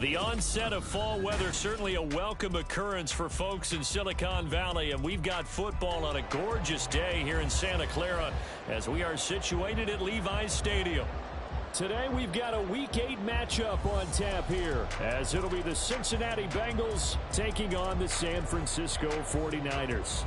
The onset of fall weather, certainly a welcome occurrence for folks in Silicon Valley, and we've got football on a gorgeous day here in Santa Clara as we are situated at Levi's Stadium. Today we've got a Week 8 matchup on tap here, as it'll be the Cincinnati Bengals taking on the San Francisco 49ers.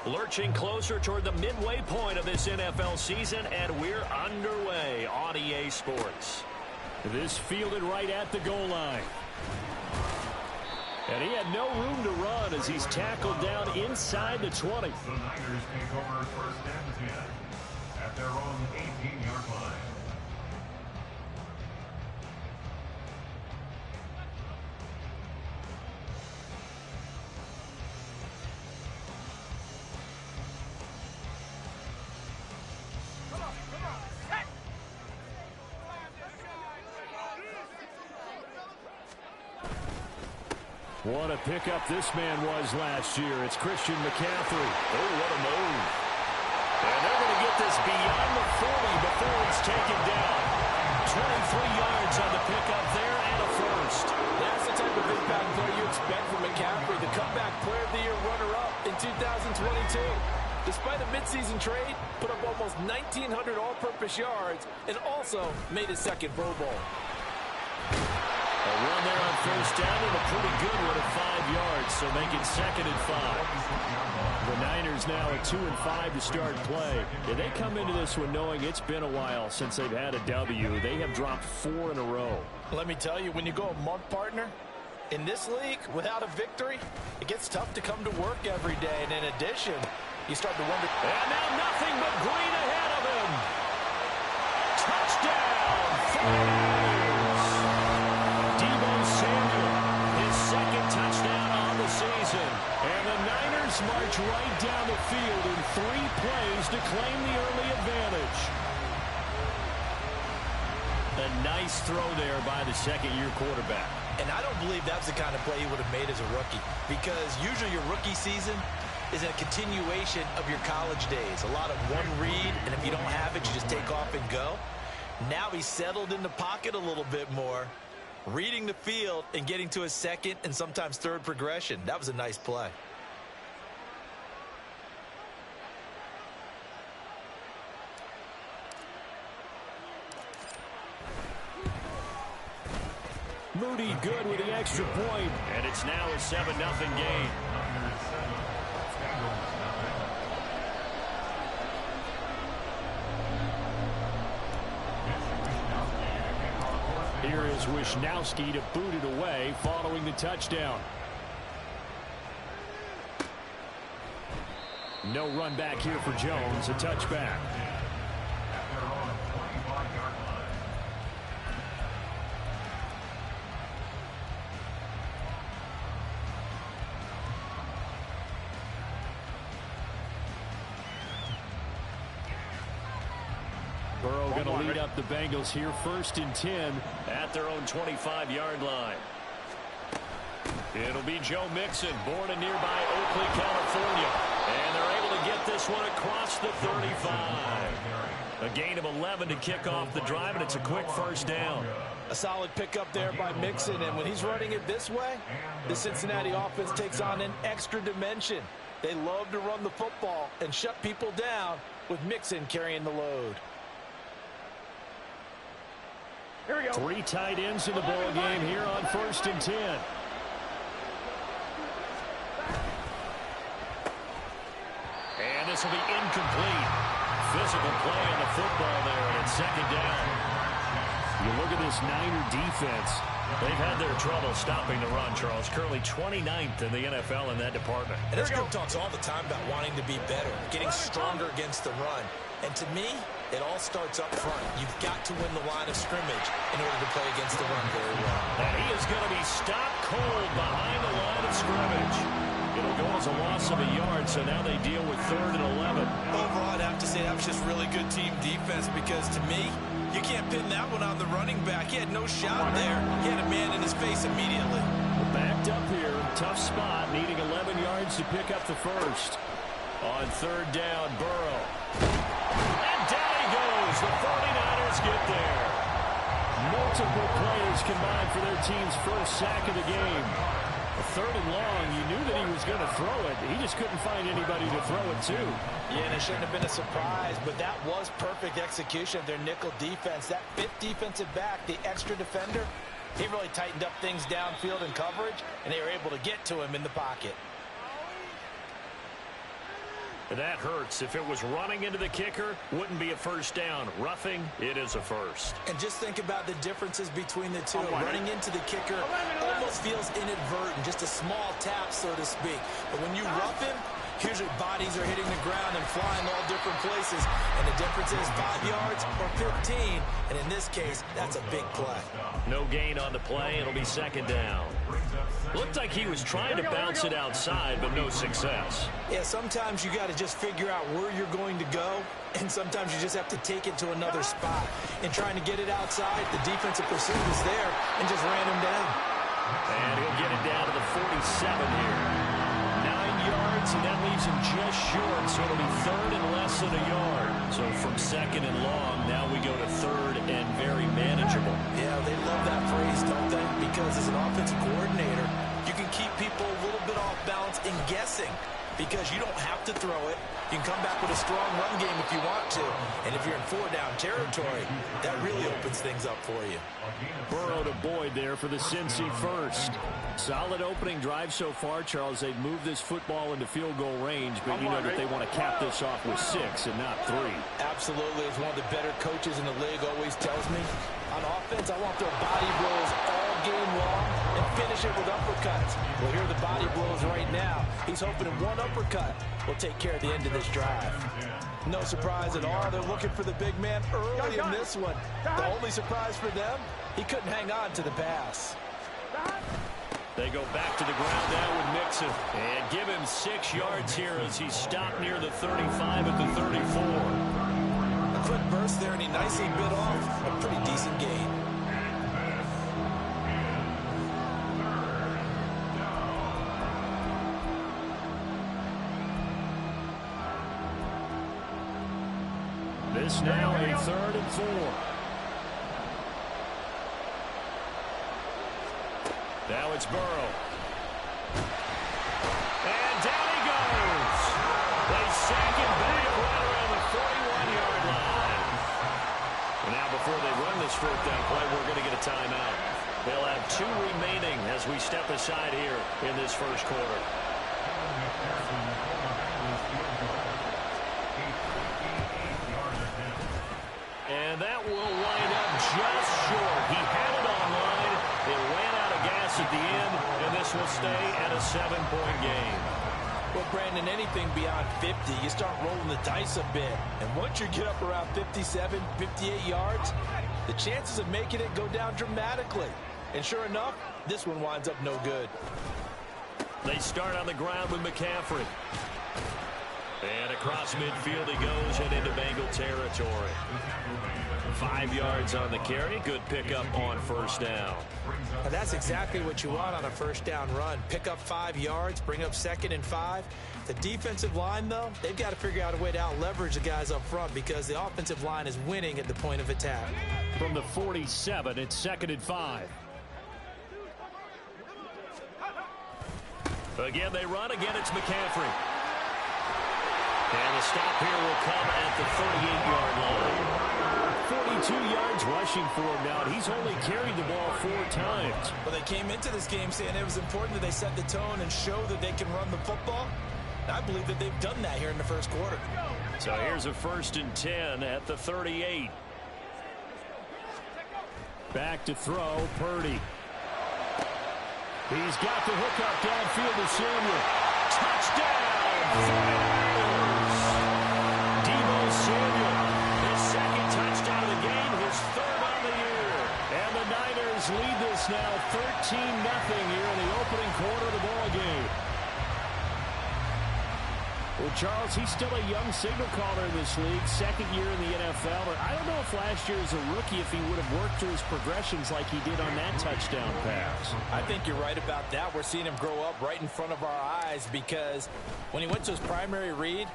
Lurching closer toward the midway point of this NFL season, and we're underway on EA Sports. This fielded right at the goal line. And he had no room to run as he's tackled down inside the 20. The Niners take over first and 10 at their own 18-yard line. What a pickup this man was last year. It's Christian McCaffrey. Oh, what a move. And they're going to get this beyond the 40 before it's taken down. 23 yards on the pickup there and a first. That's the type of impact play you expect from McCaffrey, the comeback player of the year runner-up in 2022. Despite a midseason trade, put up almost 1,900 all-purpose yards and also made his second Pro Bowl. A run there on first down and a pretty good one at 5 yards, so make it 2nd and 5. The Niners now at 2-5 to start play. Yeah, they come into this one knowing it's been a while since they've had a W. They have dropped 4 in a row. Let me tell you, when you go a month, partner, in this league, without a victory, it gets tough to come to work every day. And in addition, you start to wonder. And now nothing but green ahead of him. Touchdown, 49ers. His second touchdown on the season. And the Niners march right down the field in 3 plays to claim the early advantage. A nice throw there by the second-year quarterback. And I don't believe that's the kind of play he would have made as a rookie, because usually your rookie season is a continuation of your college days. A lot of one read, and if you don't have it, you just take off and go. Now he's settled in the pocket a little bit more, reading the field and getting to his second and sometimes third progression. That was a nice play. Moody good with the extra point, and it's now a 7-0 game. Here is Wisnowski to boot it away following the touchdown. No run back here for Jones, a touchback. Burrow going to lead up the Bengals here, 1st and 10 at their own 25-yard line. It'll be Joe Mixon, born in nearby Oakley, California. And they're able to get this one across the 35. A gain of 11 to kick off the drive, and it's a quick first down. A solid pickup there by Mixon, and when he's running it this way, the Cincinnati offense takes on an extra dimension. They love to run the football and shut people down with Mixon carrying the load. Here we go. 3 tight ends in the ball game here on 1st and 10. And this will be incomplete. Physical play on the football there, and it's 2nd down. You look at this Niner defense. They've had their trouble stopping the run, Charles. Currently 29th in the NFL in that department. And this group talks all the time about wanting to be better, getting stronger against the run. And to me, it all starts up front. You've got to win the line of scrimmage in order to play against the run very well. And he is going to be stopped cold behind the line of scrimmage. It'll go as a loss of a yard, so now they deal with 3rd and 11. Overall, I'd have to say that was just really good team defense, because to me, you can't pin that one on the running back. He had no shot there. He had a man in his face immediately. Backed up here, tough spot, needing 11 yards to pick up the first. On third down, Burrow. And down he goes. The 49ers get there. Multiple players combined for their team's first sack of the game. A third and long, you knew that he was going to throw it. He just couldn't find anybody to throw it to. Yeah, and it shouldn't have been a surprise, but that was perfect execution of their nickel defense. That fifth defensive back, the extra defender, he really tightened up things downfield in coverage, and they were able to get to him in the pocket. That hurts. If it was running into the kicker, wouldn't be a first down. Roughing, it is a first. And just think about the differences between the two. Running into the kicker almost feels inadvertent, just a small tap, so to speak. But when you rough him, usually bodies are hitting the ground and flying all different places. And the difference is 5 yards or 15. And in this case, that's a big play. No gain on the play. It'll be second down. Looked like he was trying to bounce it outside, but no success. Yeah, sometimes you got to just figure out where you're going to go, and sometimes you just have to take it to another spot. In trying to get it outside, the defensive pursuit was there and just ran him down. And he'll get it down to the 47 here. 9 yards, and that leaves him just short, so it'll be third and less than a yard. So from second and long, now we go to third and very manageable. Yeah, they love that phrase, don't they? Because as an offensive coordinator, you can keep people a little bit off balance in guessing because you don't have to throw it. You can come back with a strong run game if you want to. And if you're in four-down territory, that really opens things up for you. Burrow to Boyd there for the Cincy first. Solid opening drive so far, Charles. They've moved this football into field goal range, but you know that they want to cap this off with 6 and not 3. Absolutely. As one of the better coaches in the league always tells me, on offense, I want their body blows all game long and finish it with uppercuts. Well, here are the body blows right now. He's hoping in one uppercut will take care of the end of this drive. No surprise at all. They're looking for the big man early in this one. The only surprise for them, he couldn't hang on to the pass. They go back to the ground now with Mixon. And give him 6 yards here as he stopped near the 35 at the 34. A quick burst there, and he nicely bit off a pretty decent gain. This now a 3rd and 4. Now it's Burrow. And down he goes. They sack him back right around the 41-yard line. And now before they run this 4th down play, we're going to get a timeout. They'll have 2 remaining as we step aside here in this first quarter. And that will line up just short. He had it online. It ran out of gas at the end, and this will stay at a 7-point game. Well, Brandon, anything beyond 50, you start rolling the dice a bit. And once you get up around 57, 58 yards, the chances of making it go down dramatically. And sure enough, this one winds up no good. They start on the ground with McCaffrey. And across midfield he goes and into Bengal territory. 5 yards on the carry. Good pickup on first down. Now that's exactly what you want on a first down run. Pick up 5 yards, bring up 2nd and 5. The defensive line, though, they've got to figure out a way to out-leverage the guys up front because the offensive line is winning at the point of attack. From the 47, it's 2nd and 5. Again, they run. Again, it's McCaffrey. And the stop here will come at the 38-yard line. 42 yards rushing for him now. He's only carried the ball 4 times. Well, they came into this game saying it was important that they set the tone and show that they can run the football. And I believe that they've done that here in the first quarter. So here's a 1st and 10 at the 38. Back to throw, Purdy. He's got the hook up downfield to Samuel. Touchdown! Samuel, his 2nd touchdown of the game, his 3rd on the year. And the Niners lead this now 13-0 here in the opening quarter of the ball game. Well, Charles, he's still a young signal caller in this league, second year in the NFL. But I don't know if last year as a rookie, if he would have worked through his progressions like he did on that touchdown pass. I think you're right about that. We're seeing him grow up right in front of our eyes because when he went to his primary read,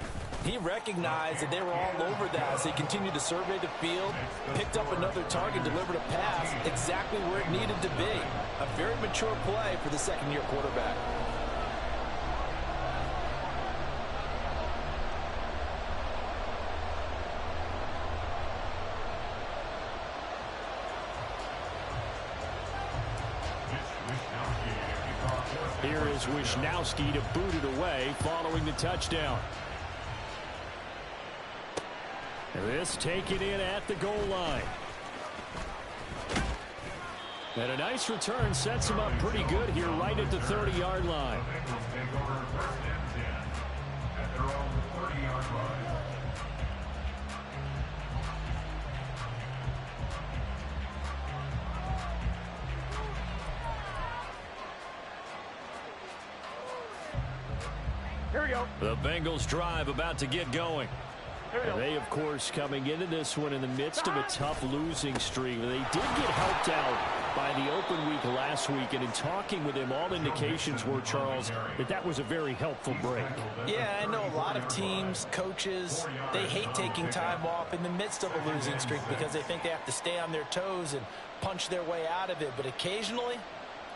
he recognized that they were all over that. So he continued to survey the field, picked up another target, delivered a pass exactly where it needed to be. A very mature play for the second-year quarterback. Here is Wisnowski to boot it away following the touchdown. This taken in at the goal line. And a nice return sets him up pretty good here right at the 30-yard line. Here we go. The Bengals drive about to get going. And they, of course, coming into this one in the midst of a tough losing streak. They did get helped out by the open week last week. And in talking with him, all indications were, Charles, that was a very helpful break. Yeah, I know a lot of teams, coaches, they hate taking time off in the midst of a losing streak because they think they have to stay on their toes and punch their way out of it. But occasionally,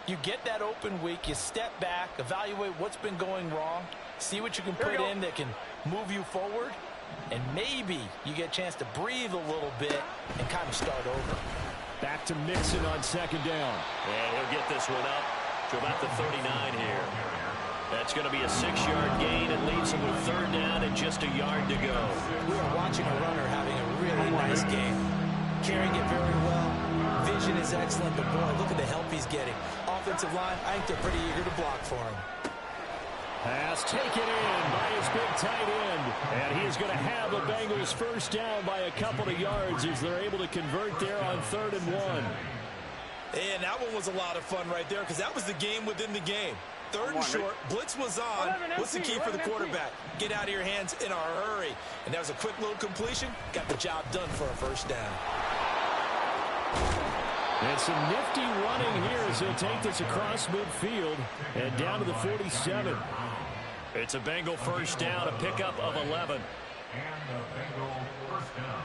you get that open week, you step back, evaluate what's been going wrong, see what you can put in that can move you forward, and maybe you get a chance to breathe a little bit and kind of start over. Back to Mixon on second down. And he'll get this one up to about the 39 here. That's going to be a 6-yard gain and leaves him with third down and just a yard to go. We are watching a runner having a really nice game. Carrying it very well. Vision is excellent, but boy, look at the help he's getting. Offensive line, I think they're pretty eager to block for him. Pass taken in by his big tight end. And he's going to have the Bengals first down by a couple of yards as they're able to convert there on 3rd and 1. And that one was a lot of fun right there because that was the game within the game. 3rd and short, blitz was on. What's the key for the quarterback? Get out of your hands in a hurry. And that was a quick little completion. Got the job done for a first down. And some nifty running here as he'll take this across midfield and down to the 47. It's a Bengal first down, a pickup of 11. And the Bengal first down.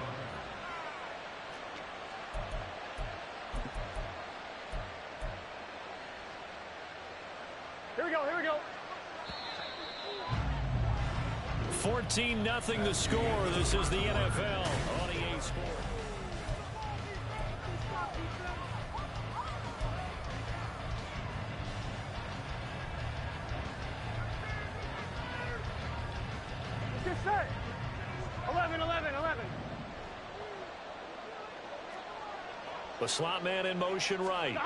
Here we go, here we go. 14-0 the score. This is the NFL on EA Sports. Just set. 11, 11, 11. The slot man in motion right.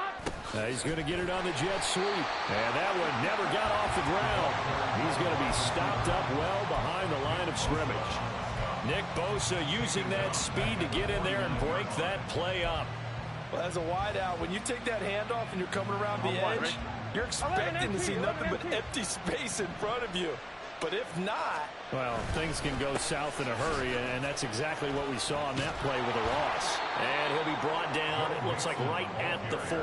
He's going to get it on the jet sweep. And that one never got off the ground. He's going to be stopped up well behind the line of scrimmage. Nick Bosa using that speed to get in there and break that play up. Well, as a wideout, when you take that handoff and you're coming around the edge, you're expecting to see nothing but empty space in front of you. But if not... Well, things can go south in a hurry, and that's exactly what we saw on that play with a loss. And he'll be brought down, it looks like right at the 40.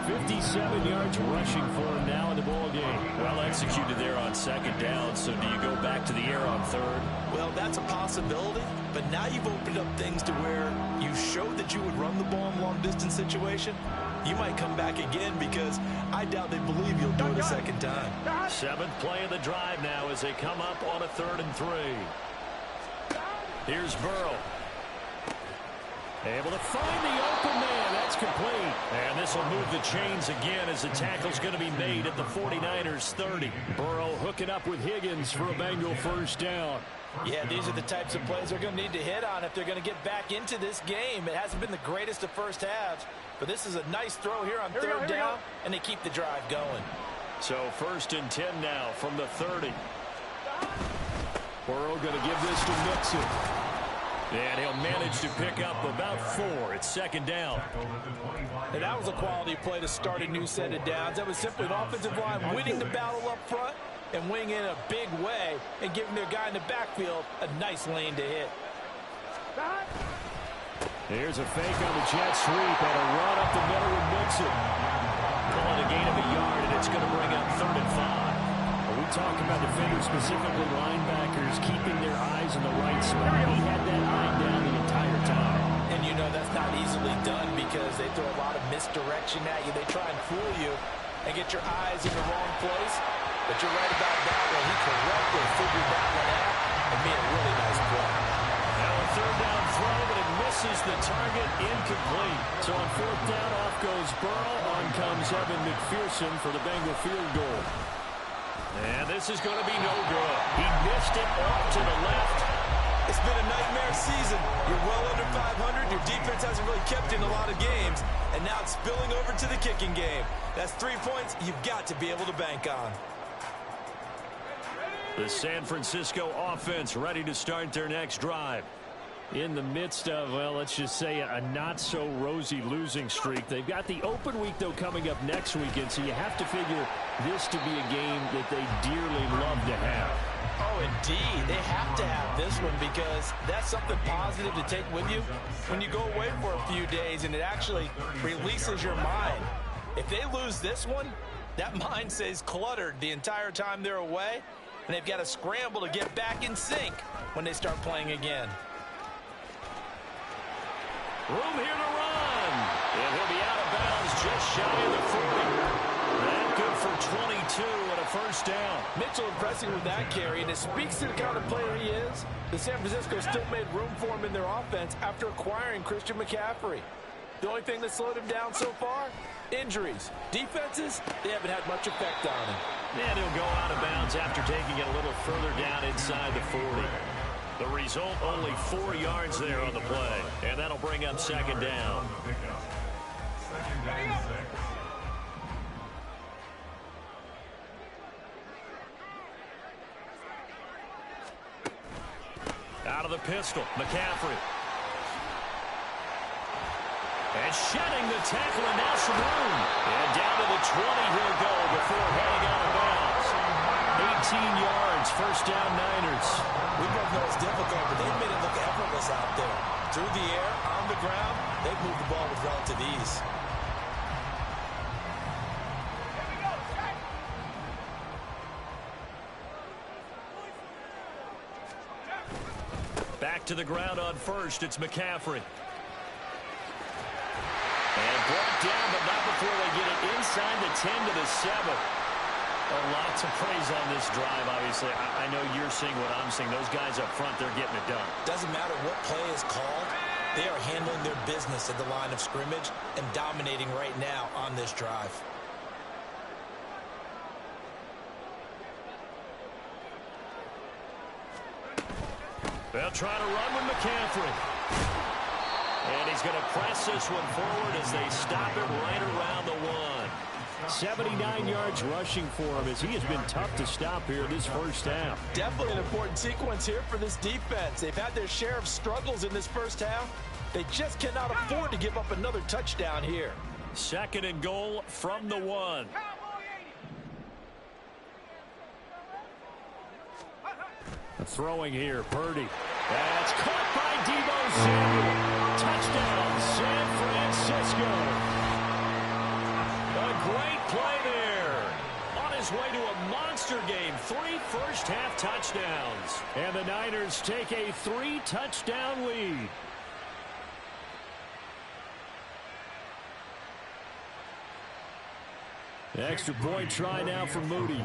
57 yards rushing for him now in the ball game. Well executed there on second down, so do you go back to the air on third? Well, that's a possibility, but now you've opened up things to where you showed that you would run the ball in long-distance situation. You might come back again because I doubt they believe you'll do it a second time. 7th play of the drive now as they come up on a 3rd and 3. Here's Burrow. Able to find the open man. That's complete. And this will move the chains again as the tackle's going to be made at the 49ers 30. Burrow hooking up with Higgins for a Bengal first down. Yeah, these are the types of plays they're going to need to hit on if they're going to get back into this game. It hasn't been the greatest of first halves, but this is a nice throw here on third down, and they keep the drive going. So 1st and 10 now from the 30. Burrow going to give this to Mixon. And he'll manage to pick up about 4. It's 2nd down. And that was a quality play to start a new set of downs. That was simply an offensive line winning the battle up front and wing in a big way and giving their guy in the backfield a nice lane to hit. Here's a fake on the jet sweep and a run up the middle with Mixon. Calling a gain of a yard, and it's going to bring up 3rd and 5. When we talk about defenders, specifically linebackers, keeping their eyes in the right spot, he had that eye down the entire time. And you know that's not easily done because they throw a lot of misdirection at you. They try and fool you and get your eyes in the wrong place. But you're right about that one. He correctly figured that one out and made a really nice play. Now a 3rd down throw, but it misses the target, incomplete. So on 4th down, off goes Burrow. On comes Evan McPherson for the Bengal field goal. And this is going to be no good. He missed it off to the left. It's been a nightmare season. You're well under 500. Your defense hasn't really kept in a lot of games. And now it's spilling over to the kicking game. That's 3 points you've got to be able to bank on. The San Francisco offense ready to start their next drive. In the midst of, well, let's just say a not-so-rosy losing streak. They've got the open week, though, coming up next weekend, so you have to figure this to be a game that they dearly love to have. Oh, indeed. They have to have this one because that's something positive to take with you when you go away for a few days, and it actually releases your mind. If they lose this one, that mind stays cluttered the entire time they're away, and they've got to scramble to get back in sync when they start playing again. Room here to run. And he'll be out of bounds just shy of the 40. That good for 22 and a 1st down. Mitchell impressing with that carry, and it speaks to the kind of player he is. The San Francisco still made room for him in their offense after acquiring Christian McCaffrey. The only thing that slowed him down so far? Injuries. Defenses, they haven't had much effect on him. And he'll go out of bounds after taking it a little further down inside the 40. The result, only 4 yards there on the play. And that'll bring up 2nd down. 2nd down 6. Out of the pistol, McCaffrey. And shedding the tackle, and now some room. And down to the 20 he'll go before heading out of bounds. 18 yards, 1st down Niners. We both know it's difficult, but they've made it look effortless out there. Through the air, on the ground, they've moved the ball with relative ease. Back to the ground on 1st, it's McCaffrey. And brought down, but not before they get it inside the 10 to the 7. Lots of praise on this drive, obviously. I know you're seeing what I'm seeing. Those guys up front, they're getting it done. Doesn't matter what play is called. They are handling their business at the line of scrimmage and dominating right now on this drive. They'll try to run with McCaffrey. And he's going to press this one forward as they stop it right around the 1. 79 yards rushing for him as he has been tough to stop here this 1st half. Definitely an important sequence here for this defense. They've had their share of struggles in this 1st half. They just cannot afford to give up another touchdown here. 2nd and goal from the 1. Throwing here, Purdy. That's caught by Deebo Samuel. Touchdown, San Francisco. A great play there. On his way to a monster game. 3 first-half touchdowns. And the Niners take a 3-touchdown lead. Extra point try now for Moody.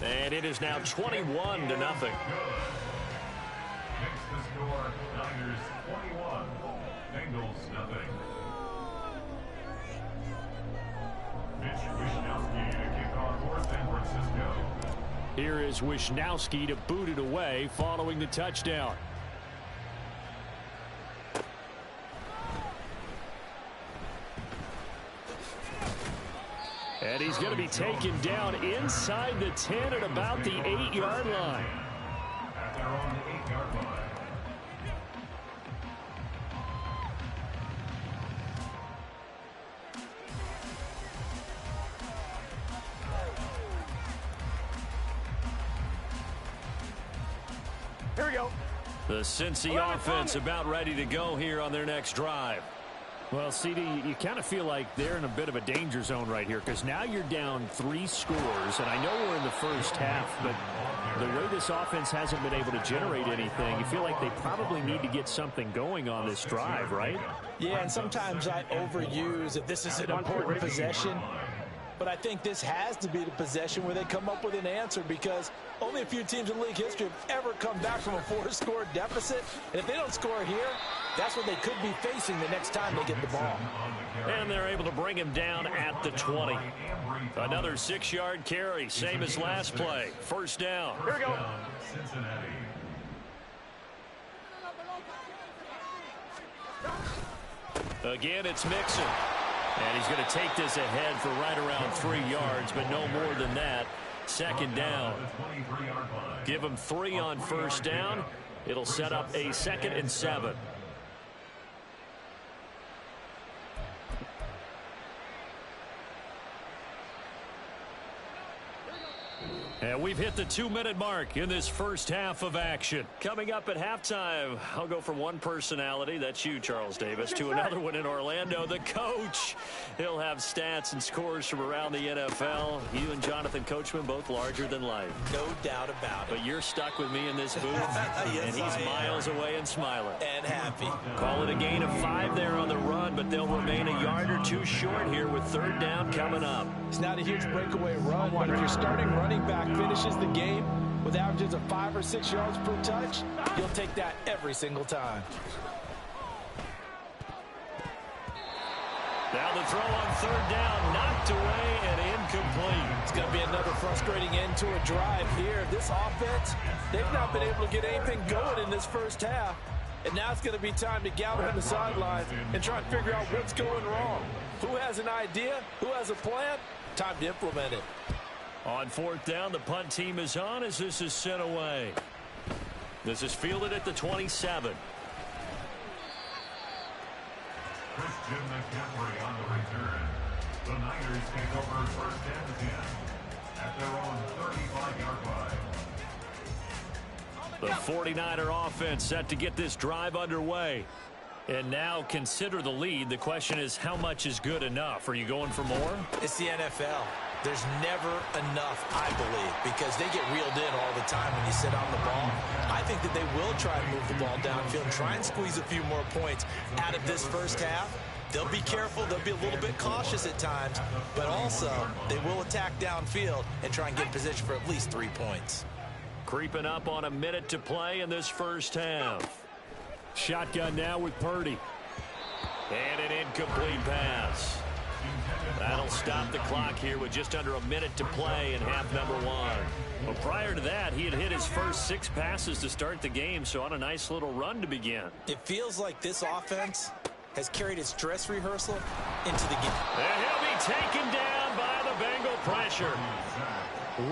And it is now 21-0. Makes the score Niners 21, Bengals nothing. Mitch Wishnowsky to kick off for San Francisco. Here is Wishnowsky to boot it away following the touchdown. And he's going to be taken down inside the 10 at about the 8-yard line. At their own 8-yard line. go. The Cincy offense about ready to go here on their next drive. Well, CD, you kind of feel like they're in a bit of a danger zone right here because now you're down 3 scores, and I know we're in the first half, but the way this offense hasn't been able to generate anything, you feel like they probably need to get something going on this drive, right? Yeah, and sometimes I overuse that this is an important possession. But I think this has to be the possession where they come up with an answer because only a few teams in league history have ever come back from a 4-score deficit. And if they don't score here, that's what they could be facing the next time they get the ball. And they're able to bring him down at the 20. Another 6-yard carry, same as last play. First down. Here we go. Cincinnati. Again, it's Mixon. And he's going to take this ahead for right around 3 yards, but no more than that. Second down. Give him 3 on first down. It'll set up a 2nd and 7. And we've hit the 2-minute mark in this first half of action. Coming up at halftime, I'll go from one personality, that's you, Charles Davis, to another one in Orlando, the coach. He'll have stats and scores from around the NFL. You and Jonathan Coachman, both larger than life. No doubt about it. But you're stuck with me in this booth, Yes, and he's miles away and smiling. And happy. Call it a gain of 5 there on the run, but they'll remain a yard or 2 short here with third down coming up. It's not a huge breakaway run, but if your starting running back finishes the game with averages of 5 or 6 yards per touch, you'll take that every single time. Now the throw on third down, knocked away and incomplete. It's going to be another frustrating end to a drive here. This offense, they've not been able to get anything going in this first half. And now it's going to be time to gather on the sidelines and try and figure out what's going wrong. Who has an idea? Who has a plan? Time to implement it. On fourth down, the punt team is on as this is sent away. This is fielded at the 27. Christian McCaffrey on the return. The Niners take over first and 10 at their own 35-yard line. The 49er offense set to get this drive underway. And now consider the lead. The question is, how much is good enough? Are you going for more? It's the NFL. There's never enough, I believe, because they get reeled in all the time when you sit on the ball. I think that they will try and move the ball downfield and try and squeeze a few more points out of this first half. They'll be careful. They'll be a little bit cautious at times, but also they will attack downfield and try and get in position for at least 3 points. Creeping up on a minute to play in this first half. Shotgun now with Purdy. And an incomplete pass. That'll stop the clock here with just under a minute to play in half number 1. Well, prior to that, he had hit his first 6 passes to start the game, so on a nice little run to begin. It feels like this offense has carried its dress rehearsal into the game. And he'll be taken down by the Bengal pressure.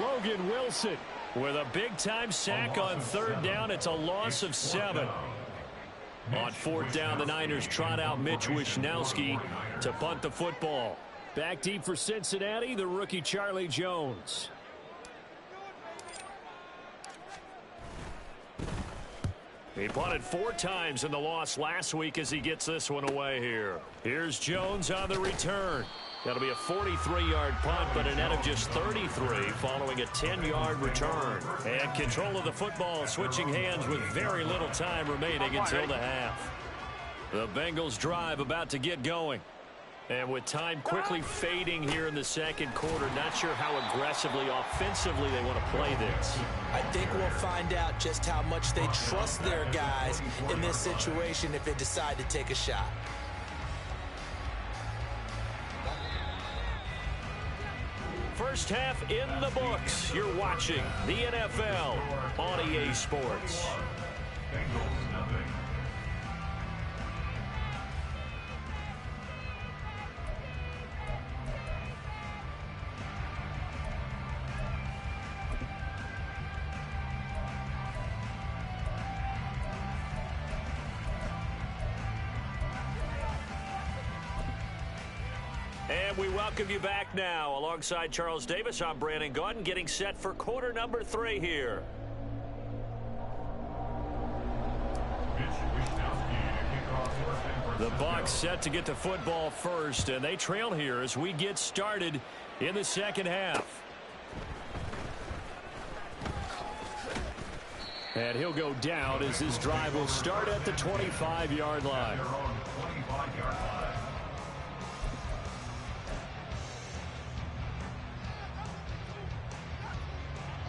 Logan Wilson with a big-time sack on third down. It's a loss of 7. On fourth down, the Niners trot out Mitch Wishnowski to punt the football. Back deep for Cincinnati, the rookie Charlie Jones. He punted 4 times in the loss last week as he gets this one away here. Here's Jones on the return. That'll be a 43-yard punt, but a net of just 33 following a 10-yard return. And control of the football switching hands with very little time remaining until the half. The Bengals drive about to get going. And with time quickly fading here in the second quarter, not sure how aggressively, offensively they want to play this. I think we'll find out just how much they trust their guys in this situation if they decide to take a shot. First half in the books. You're watching the NFL on EA Sports. Bengals nothing. And we welcome you back now. Alongside Charles Davis, I'm Brandon Gaudin, getting set for quarter number 3 here. The Bucs set to get the football first, and they trail here as we get started in the second half. And he'll go down as this drive will start at the 25-yard line.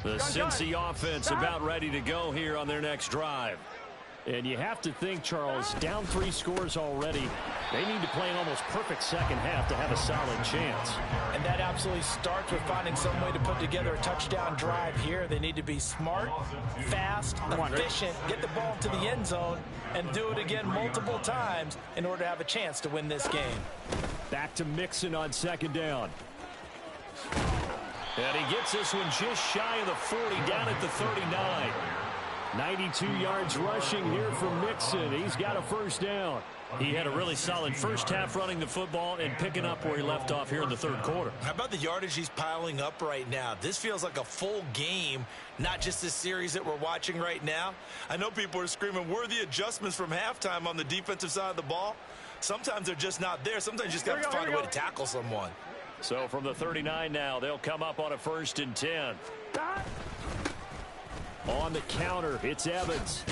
The Cincy offense about ready to go here on their next drive. And you have to think, Charles, down 3 scores already. They need to play an almost perfect second half to have a solid chance. And that absolutely starts with finding some way to put together a touchdown drive here. They need to be smart, fast, efficient, get the ball to the end zone, and do it again multiple times in order to have a chance to win this game. Back to Mixon on second down. And he gets this one just shy of the 40, down at the 39. 92 yards rushing here from Mixon. He's got a first down. He had a really solid first half running the football and picking up where he left off here in the third quarter. How about the yardage he's piling up right now? This feels like a full game, not just the series that we're watching right now. I know people are screaming, where are the adjustments from halftime on the defensive side of the ball? Sometimes they're just not there. Sometimes you just got to find a way to tackle someone. So from the 39 now, they'll come up on a 1st and 10. On the counter, it's Evans.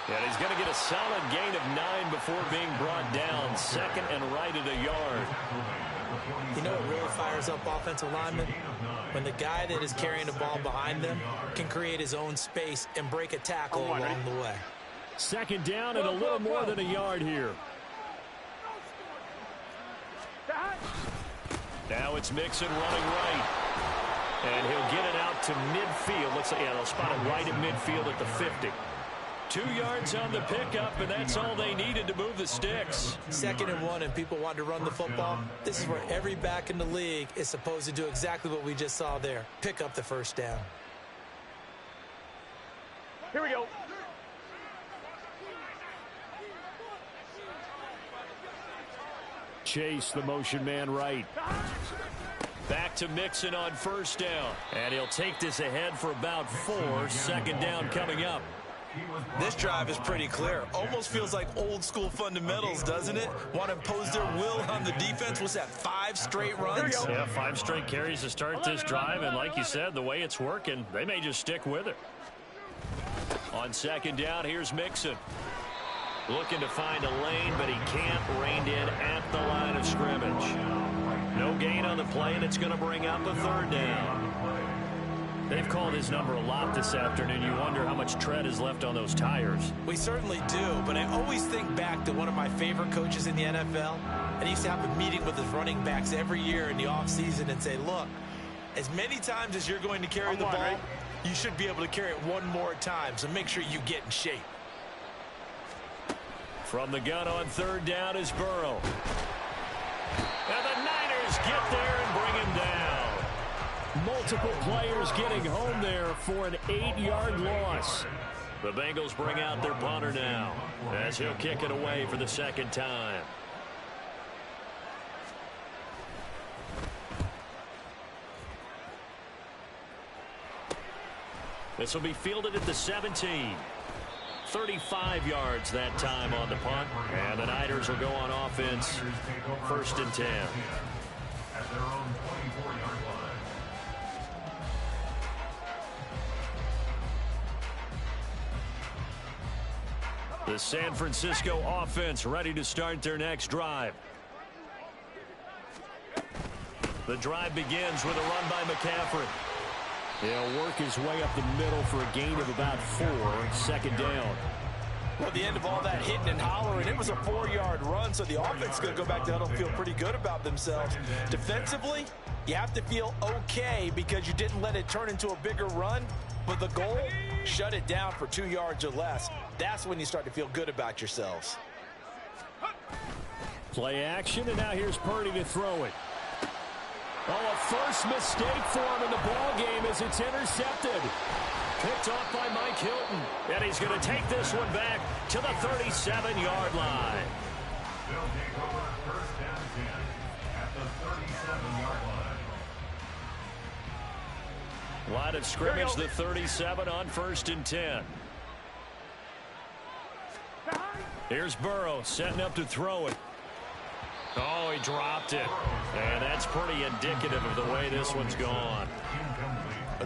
And he's going to get a solid gain of 9 before being brought down. Second and right at a yard. You know what really fires up offensive linemen? When the guy that is carrying the ball behind them can create his own space and break a tackle along the way. Second down and a little more than a yard here. Now it's Mixon running right. And he'll get it out to midfield. Looks like, yeah, they'll spot it right at midfield at the 50. 2 yards on the pickup, and that's all they needed to move the sticks. 2nd and 1, and people want to run the football. This is where every back in the league is supposed to do exactly what we just saw there. Pick up the first down. Here we go. Chase, the motion man right. Back to Mixon on first down. And he'll take this ahead for about 4. Second down coming up. This drive is pretty clear. Almost feels like old school fundamentals, doesn't it? Want to impose their will on the defense. What's that, 5 straight runs? Yeah, 5 straight carries to start this drive. And like you said, the way it's working, they may just stick with it. On second down, here's Mixon. Looking to find a lane, but he can't. Reined in at the line of scrimmage. No gain on the play, and it's going to bring up a 3rd down. They've called his number a lot this afternoon. You wonder how much tread is left on those tires. We certainly do, but I always think back to one of my favorite coaches in the NFL. And he used to have a meeting with his running backs every year in the offseason and say, look, as many times as you're going to carry the ball, you should be able to carry it 1 more time, so make sure you get in shape. From the gun on 3rd down is Burrow. And the Niners get there and bring him down. Multiple players getting home there for an 8-yard loss. The Bengals bring out their punter now as he'll kick it away for the 2nd time. This will be fielded at the 17. 35 yards that time on the punt. And the Niners will go on offense. 1st and 10. At their own 24-yard line. The San Francisco offense ready to start their next drive. The drive begins with a run by McCaffrey. He'll work his way up the middle for a gain of about 4. 2nd down. Well, the end of all that hitting and hollering, it was a 4-yard run, so the offense is going to go back to huddle and feel pretty good about themselves. Defensively, you have to feel okay because you didn't let it turn into a bigger run, but the goal, shut it down for 2 yards or less. That's when you start to feel good about yourselves. Play action, and now here's Purdy to throw it. Oh, a first mistake for him in the ball game as it's intercepted. Picked off by Mike Hilton. And he's going to take this one back to the 37-yard line. They'll take over 1st and 10 at the 37-yard line. Line of scrimmage, the 37 on 1st and 10. Here's Burrow setting up to throw it. Oh, he dropped it. And that's pretty indicative of the way this one's gone.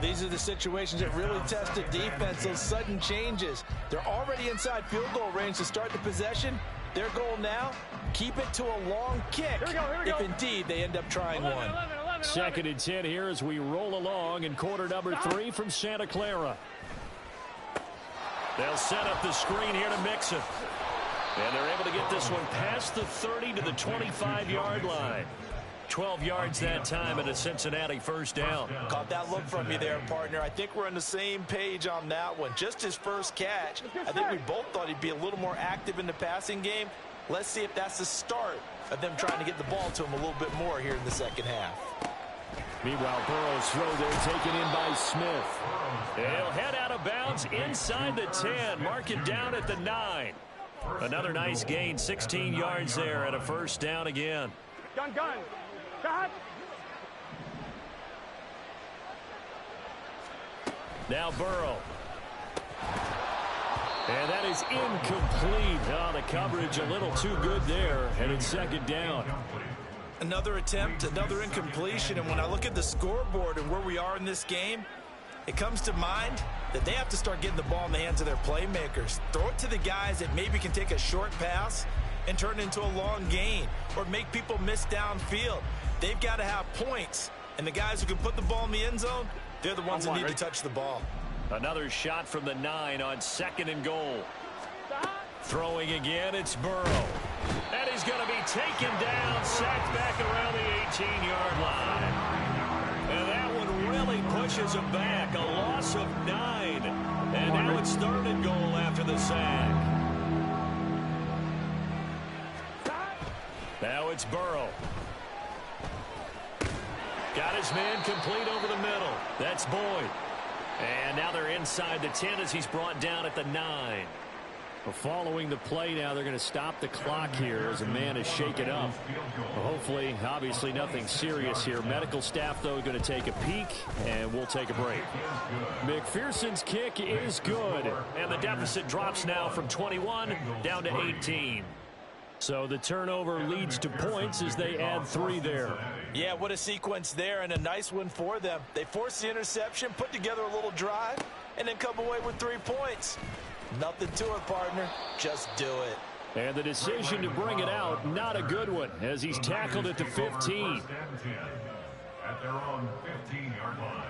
These are the situations that really test the defense, those sudden changes. They're already inside field goal range to start the possession. Their goal now, keep it to a long kick, if indeed they end up trying one. 2nd and 10 here as we roll along in quarter number 3 from Santa Clara. They'll set up the screen here to Mixon. And they're able to get this one past the 30 to the 25-yard line. 12 yards that time and a Cincinnati first down. Caught that look from you there, partner. I think we're on the same page on that one. Just his first catch. I think we both thought he'd be a little more active in the passing game. Let's see if that's the start of them trying to get the ball to him a little bit more here in the second half. Meanwhile, Burrow's throw there taken in by Smith. He'll head out of bounds inside the 10. Mark it down at the 9. Another nice gain, 16 yards there and a first down again. Gun. Shot. Now Burrow. And that is incomplete. Oh, the coverage a little too good there, and it's 2nd down. Another attempt, another incompletion, and when I look at the scoreboard and where we are in this game, it comes to mind that they have to start getting the ball in the hands of their playmakers. Throw it to the guys that maybe can take a short pass and turn it into a long gain or make people miss downfield. They've got to have points, and the guys who can put the ball in the end zone, they're the ones that need to touch the ball. Another shot from the 9 on 2nd and goal. Throwing again, it's Burrow. And he's going to be taken down, sacked back around the 18-yard line. And that one really pushes him back. A loss of 9. And now it's 3rd and goal after the sack. Now it's Burrow. Got his man complete over the middle. That's Boyd. And now they're inside the 10 as he's brought down at the 9. Well, following the play now, they're going to stop the clock here as a man is shaken up. Well, hopefully, obviously, nothing serious here. Medical staff, though, going to take a peek, and we'll take a break. McPherson's kick is good, and the deficit drops now from 21 down to 18. So the turnover leads to points as they add 3 there. Yeah, what a sequence there, and a nice one for them. They force the interception, put together a little drive, and then come away with 3 points. Nothing to it, partner. Just do it. And the decision to bring it out, not a good one, as he's tackled at the 15. At their own 15-yard line.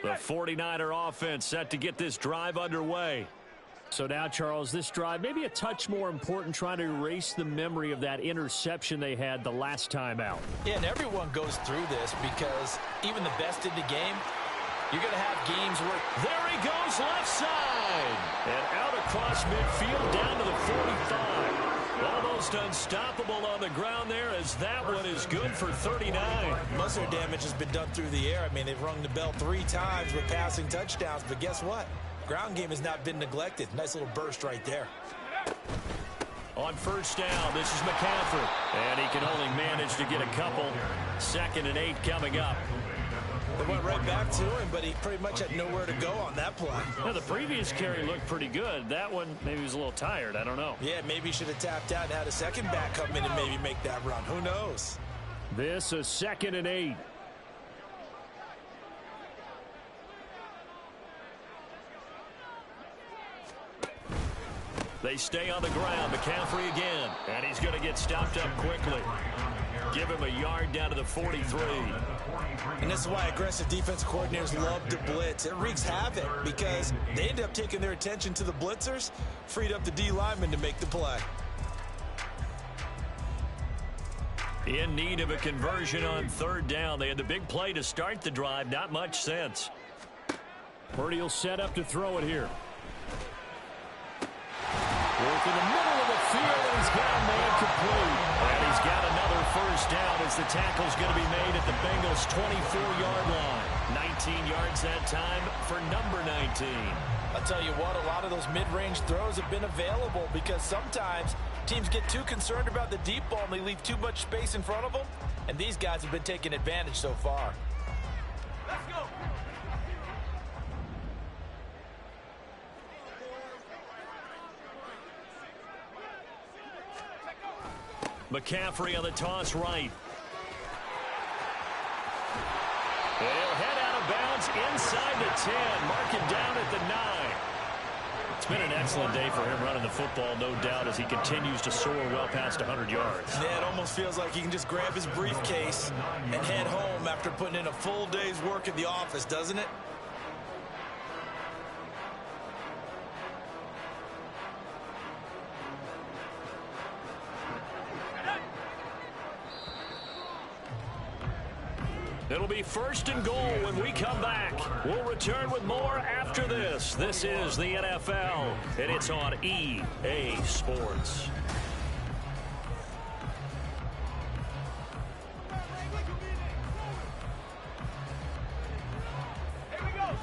The 49er offense set to get this drive underway. So now, Charles, this drive maybe a touch more important, trying to erase the memory of that interception they had the last time out. Yeah, and everyone goes through this because even the best in the game, you're going to have games where... There he goes, left side. And out across midfield down to the 45. Almost unstoppable on the ground there as that one is good for 39. Most of their damage has been done through the air. I mean, they've rung the bell 3 times with passing touchdowns, but guess what? Ground game has not been neglected. Nice little burst right there. On first down, this is McCaffrey. And he can only manage to get a couple. 2nd and 8 coming up. They went right back to him, but he pretty much had nowhere to go on that play. Now, the previous carry looked pretty good. That one, maybe he was a little tired. I don't know. Yeah, maybe he should have tapped out and had a second back come in and maybe make that run. Who knows? This is 2nd and 8. They stay on the ground. McCaffrey again. And he's going to get stopped up quickly. Give him a yard down to the 43. And this is why aggressive defensive coordinators love to blitz. It wreaks havoc because they end up taking their attention to the blitzers, freed up the D lineman to make the play. In need of a conversion on 3rd down. They had the big play to start the drive. Not much sense. Purdy will set up to throw it here. Work in the middle of the field, and he's got a man complete. And he's got another first down as the tackle's going to be made at the Bengals' 24-yard line. 19 yards that time for number 19. I'll tell you what, a lot of those mid-range throws have been available because sometimes teams get too concerned about the deep ball and they leave too much space in front of them, and these guys have been taking advantage so far. McCaffrey on the toss right. And he'll head out of bounds inside the 10. Mark it down at the 9. It's been an excellent day for him running the football, no doubt, as he continues to soar well past 100 yards. Yeah, it almost feels like he can just grab his briefcase and head home after putting in a full day's work at the office, doesn't it? It'll be 1st and goal when we come back. We'll return with more after this. This is the NFL, and it's on EA Sports.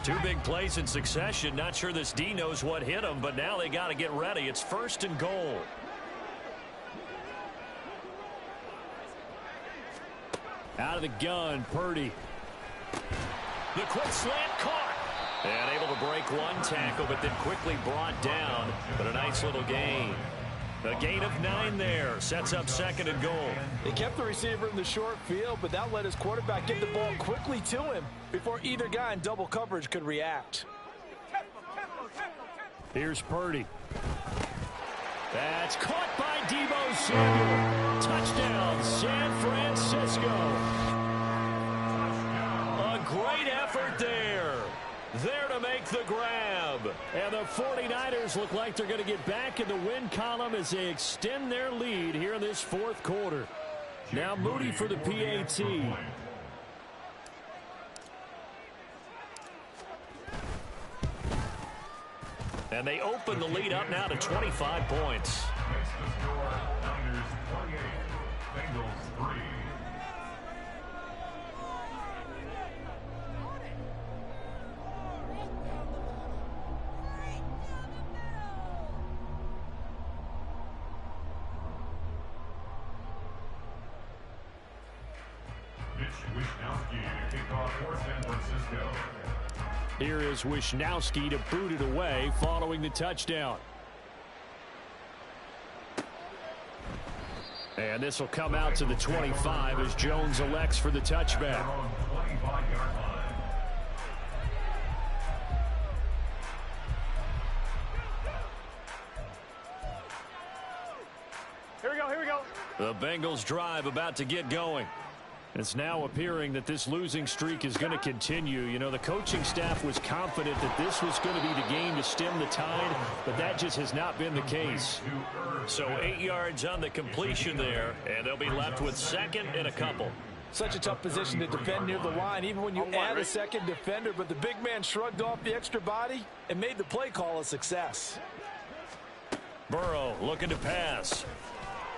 Two big plays in succession. Not sure this D knows what hit him, but now they got to get ready. It's 1st and goal. Out of the gun, Purdy. The quick slant caught. And able to break one tackle, but then quickly brought down. But a nice little gain. A gain of 9 there. Sets up 2nd and goal. They kept the receiver in the short field, but that let his quarterback get the ball quickly to him before either guy in double coverage could react. Here's Purdy. That's caught by Deebo Samuel. Touchdown, San Francisco. A great effort there. There to make the grab. And the 49ers look like they're going to get back in the win column as they extend their lead here in this 4th quarter. Now Moody for the PAT. And they open the lead up now to 25 points. Makes the score Niners 28, Bengals 3. Mitch Wishnowsky to kick off for San Francisco. Here is Wishnowsky to boot it away following the touchdown. And this will come out to the 25 as Jones elects for the touchback. Here we go, here we go. The Bengals drive about to get going. It's now appearing that this losing streak is going to continue. You know, the coaching staff was confident that this was going to be the game to stem the tide, but that just has not been the case. So 8 yards on the completion there, and they'll be left with 2nd and a couple. Such a tough position to defend near the line, even when you add a second defender, but the big man shrugged off the extra body and made the play call a success. Burrow looking to pass.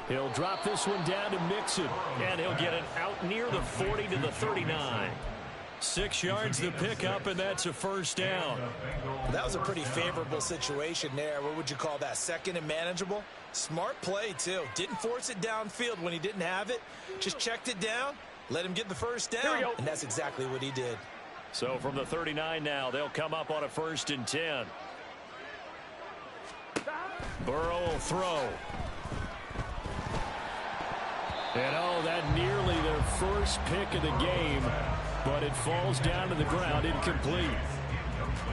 He'll drop this one down to Mixon, and he'll get it out near the 40 to the 39. 6 yards to pick up, and that's a 1st down. That was a pretty favorable situation there. What would you call that? 2nd and manageable? Smart play, too. Didn't force it downfield when he didn't have it. Just checked it down, let him get the 1st down, and that's exactly what he did. So from the 39 now, they'll come up on a 1st and 10. Burrow will throw. And oh, that nearly their first pick of the game, but it falls down to the ground incomplete.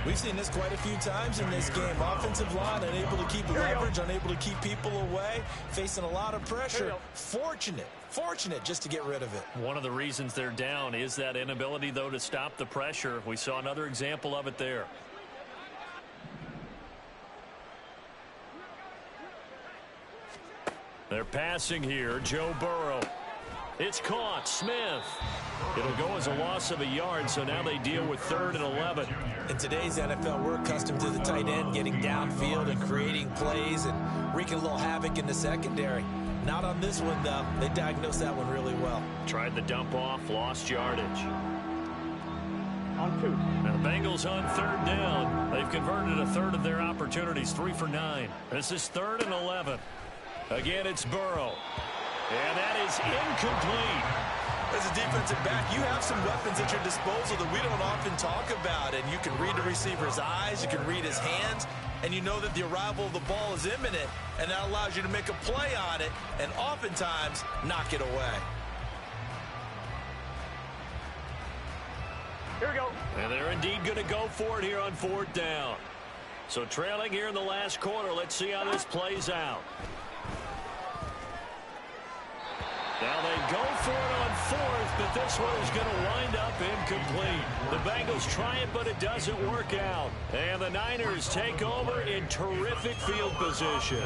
We've seen this quite a few times in this game. Offensive line unable to keep leverage, unable to keep people away, facing a lot of pressure. Fortunate just to get rid of it. One of the reasons they're down is that inability, though, to stop the pressure. We saw another example of it there. They're passing here. Joe Burrow. It's caught. Smith. It'll go as a loss of a yard, so now they deal with 3rd and 11. In today's NFL, we're accustomed to the tight end getting downfield and creating plays and wreaking a little havoc in the secondary. Not on this one, though. They diagnosed that one really well. Tried the dump off, lost yardage. On 2. And the Bengals on 3rd down. They've converted a 1/3 of their opportunities, 3 for 9. This is 3rd and 11. Again, it's Burrow. And that is incomplete. As a defensive back, you have some weapons at your disposal that we don't often talk about. And you can read the receiver's eyes, you can read his hands, and you know that the arrival of the ball is imminent, and that allows you to make a play on it and oftentimes knock it away. Here we go. And they're indeed going to go for it here on 4th down. So trailing here in the last quarter. Let's see how this plays out. Now they go for it on 4th, but this one is going to wind up incomplete. The Bengals try it, but it doesn't work out. And the Niners take over in terrific field position.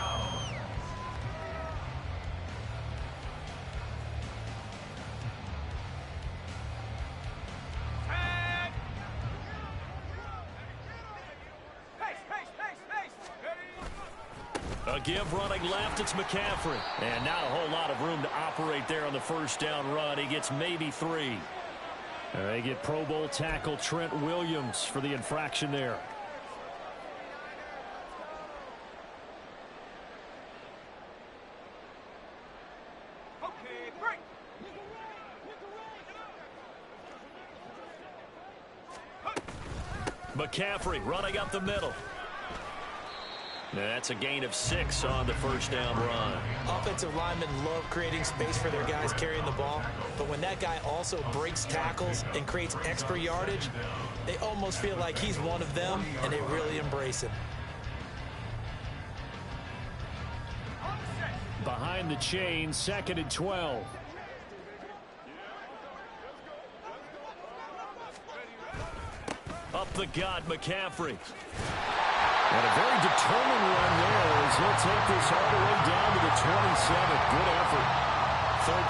A give running left, it's McCaffrey. And not a whole lot of room to operate there on the first down run. He gets maybe 3. They get Pro Bowl tackle Trent Williams for the infraction there. McCaffrey running up the middle. That's a gain of 6 on the first down run. Offensive linemen love creating space for their guys carrying the ball, but when that guy also breaks tackles and creates extra yardage, they almost feel like he's one of them, and they really embrace him. Behind the chain, 2nd and 12. Up the gut, McCaffrey. And a very determined run there as he'll take this all the way down to the 27. Good effort.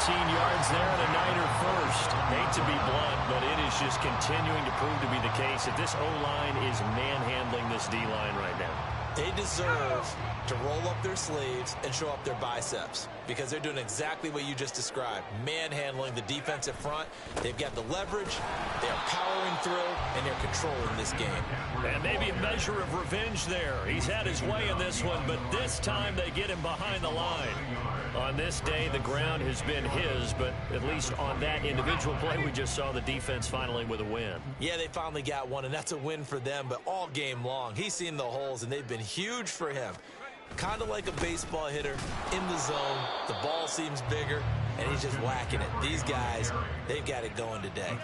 13 yards there and a Niner first. Hate to be blunt, but it is just continuing to prove to be the case that this O-line is manhandling this D-line right now. They deserve to roll up their sleeves and show up their biceps because they're doing exactly what you just described, manhandling the defensive front. They've got the leverage, they're powering through, and they're controlling this game. And maybe a measure of revenge there. He's had his way in this one, but this time they get him behind the line. On this day, the ground has been his, but at least on that individual play, we just saw the defense finally with a win. Yeah, they finally got one, and that's a win for them, but all game long, he's seen the holes, and they've been huge for him. Kind of like a baseball hitter in the zone. The ball seems bigger, and he's just whacking it. These guys, they've got it going today.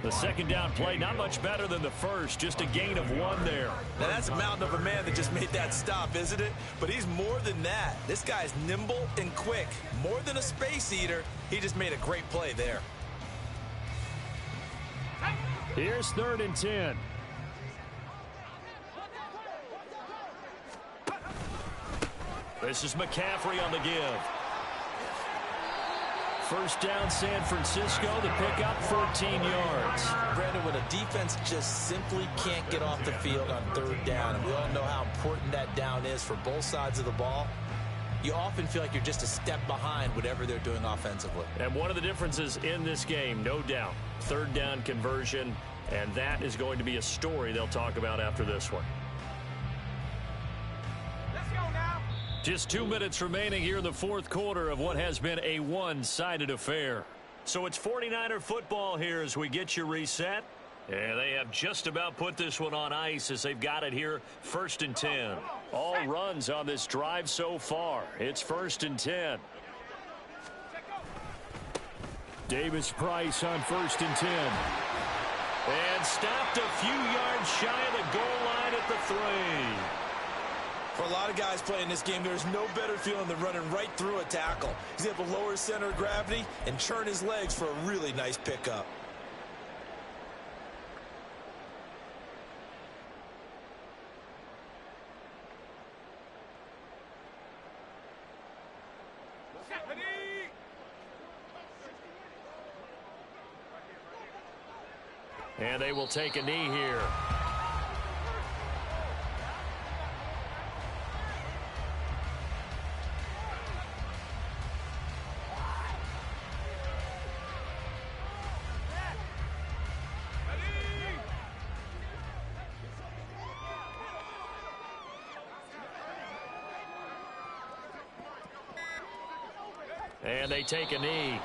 The second down play, not much better than the first, just a gain of 1 there. Now, that's a mountain of a man that just made that stop, isn't it? But he's more than that. This guy's nimble and quick. More than a space eater, he just made a great play there. Here's 3rd and 10. This is McCaffrey on the give. First down, San Francisco. The pickup, 14 yards. Brandon, when a defense just simply can't get off the field on 3rd down, and we all know how important that down is for both sides of the ball, you often feel like you're just a step behind whatever they're doing offensively. And one of the differences in this game, no doubt, 3rd down conversion, and that is going to be a story they'll talk about after this one. Just 2 minutes remaining here in the 4th quarter of what has been a one-sided affair. So it's 49er football here as we get you reset. And they have just about put this one on ice as they've got it here, 1st and 10. All runs on this drive so far. It's 1st and 10. Davis Price on 1st and 10. And stopped a few yards shy of the goal line at the 3. For a lot of guys playing this game, there's no better feeling than running right through a tackle. He's able to lower his center of gravity and churn his legs for a really nice pickup. And they will take a knee here. And they take a knee.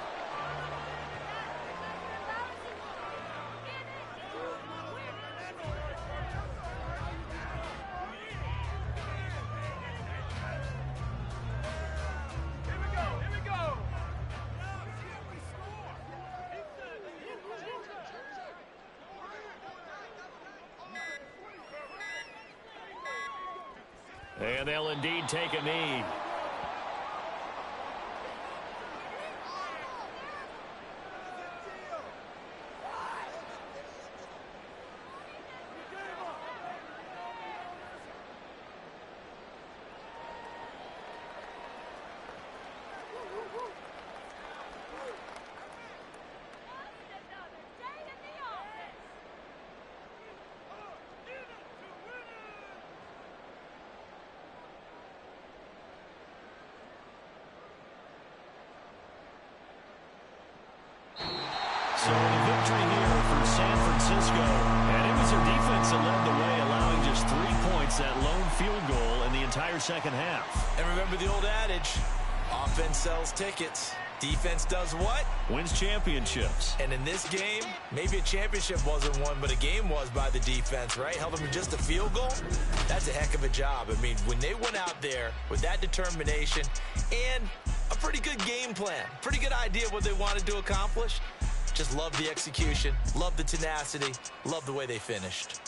And they'll indeed take a knee. So the victory here for San Francisco. And it was their defense that led the way, allowing just 3 points, that lone field goal in the entire second half. And remember the old adage, offense sells tickets. Defense does what? Wins championships. And in this game, maybe a championship wasn't won, but a game was by the defense, right? Held them to just a field goal. That's a heck of a job. I mean, when they went out there with that determination and a pretty good game plan, pretty good idea what they wanted to accomplish, just love the execution, love the tenacity, love the way they finished.